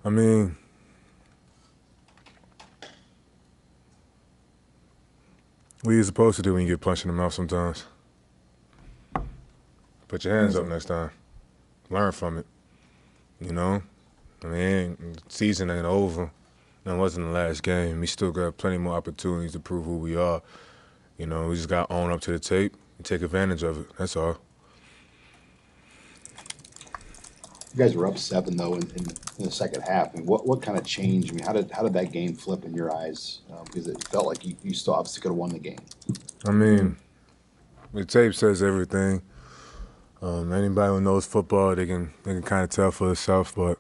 I mean, what are you supposed to do when you get punched in the mouth sometimes? Put your hands up next time. Learn from it, you know? I mean, the season ain't over. That wasn't the last game. We still got plenty more opportunities to prove who we are. You know, we just got to own up to the tape and take advantage of it. That's all. You guys were up 7 though in the second half. I mean, what kind of changed? I mean, how did that game flip in your eyes? Because it felt like you still obviously could have won the game. I mean, the tape says everything. Anybody who knows football, they can kind of tell for themselves, but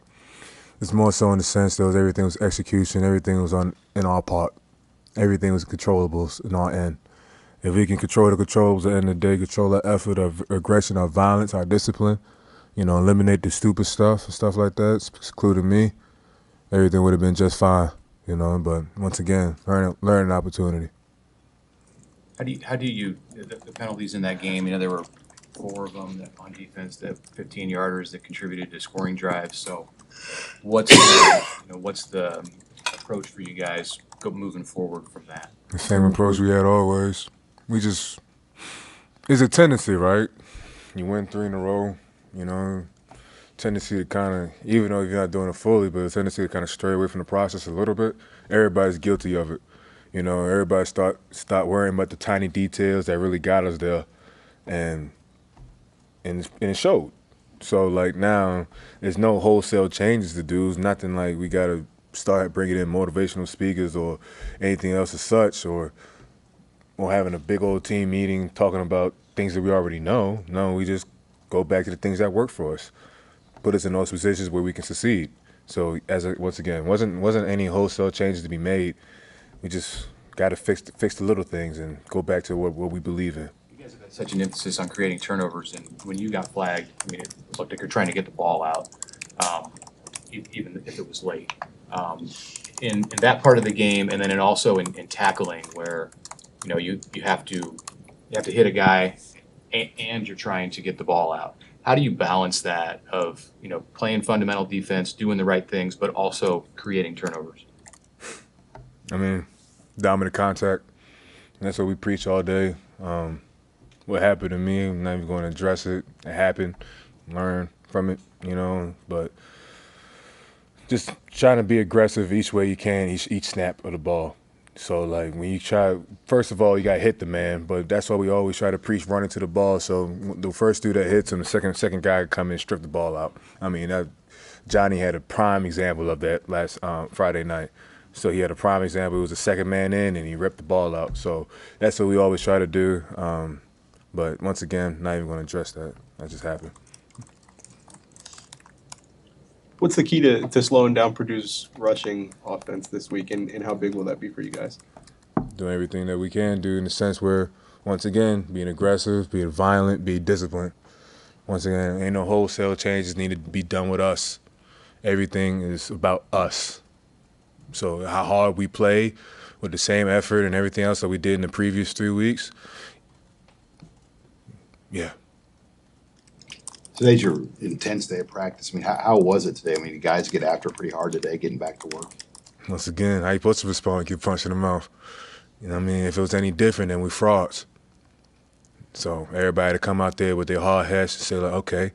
it's more so in the sense that everything was execution, everything was in our part, everything was controllables in our end. If we can control the controllables at the end of the day, control our effort, our aggression, our violence, our discipline, eliminate the stupid stuff and stuff like that, including me, everything would have been just fine, But once again, learning opportunity. How do you the penalties in that game? There were 4 of them on defense, that 15-yarders that contributed to scoring drives. So, what's the approach for you guys moving forward from that? The same approach we had always. It's a tendency, right? You win 3 in a row, tendency to kind of, even though you're not doing it fully, but a tendency to kind of stray away from the process a little bit. Everybody's guilty of it. Everybody start worrying about the tiny details that really got us there, and it showed. So like now, there's no wholesale changes to do. It's nothing like we gotta start bringing in motivational speakers or anything else as such, or having a big old team meeting talking about things that we already know. No, we just go back to the things that work for us, put us in those positions where we can succeed. So once again, wasn't any wholesale changes to be made. We just got to fix the little things and go back to what we believe in. You guys have had such an emphasis on creating turnovers, and when you got flagged, it looked like you're trying to get the ball out, even if it was late. In that part of the game, and then also in tackling, where you have to hit a guy, and you're trying to get the ball out. How do you balance that of playing fundamental defense, doing the right things, but also creating turnovers? I mean, dominant contact. That's what we preach all day. What happened to me, I'm not even going to address it. It happened. Learn from it, But just trying to be aggressive each way you can, each snap of the ball. So like when you try, first of all, you got to hit the man, but that's why we always try to preach running to the ball. So the first dude that hits him, the second guy come in and strip the ball out. I mean, Johnny had a prime example of that last Friday night. So he had a prime example. He was the second man in, and he ripped the ball out. So that's what we always try to do. But once again, not even going to address that. That just happened. What's the key to slowing down Purdue's rushing offense this week, and how big will that be for you guys? Doing everything that we can do in the sense where, once again, being aggressive, being violent, being disciplined. Once again, ain't no wholesale changes needed to be done with us. Everything is about us. So how hard we play with the same effort and everything else that we did in the previous 3 weeks, yeah. Today's your intense day of practice. I mean, how was it today? I mean, you guys get after it pretty hard today, getting back to work. Once again, how you supposed to respond? Get punched in the mouth. You know what I mean? If it was any different, then we frauds. So everybody to come out there with their hard heads and say, like, okay,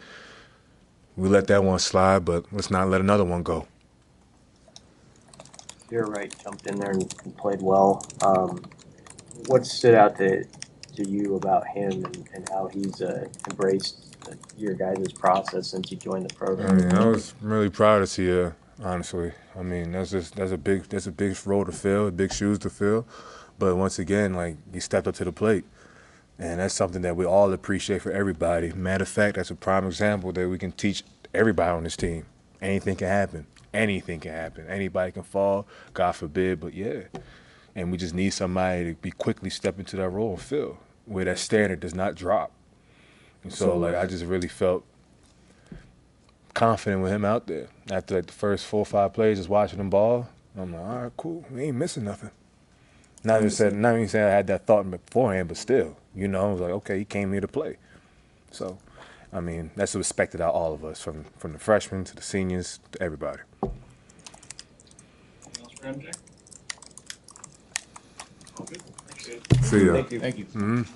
we let that one slide, but let's not let another one go. Right jumped in there and played well. What stood out to you about him and how he's embraced your guys' process since you joined the program? I mean, I was really proud to see her, honestly. I mean, that's a big role to fill, big shoes to fill. But once again, like, he stepped up to the plate. And that's something that we all appreciate for everybody. Matter of fact, that's a prime example that we can teach everybody on this team. Anything can happen. Anything can happen. Anybody can fall, God forbid, but yeah. And we just need somebody to be quickly step into that role and fill, where that standard does not drop. And so like, I just really felt confident with him out there. After like the first 4 or 5 plays, just watching him ball, I'm like, all right, cool. We ain't missing nothing. Not even saying I had that thought beforehand, but still, I was like, okay, he came here to play. So, I mean, that's respected out all of us, from the freshmen to the seniors to everybody. MJ? All good. Thanks, Ed. See ya. Thank you. Thank you. Mhm.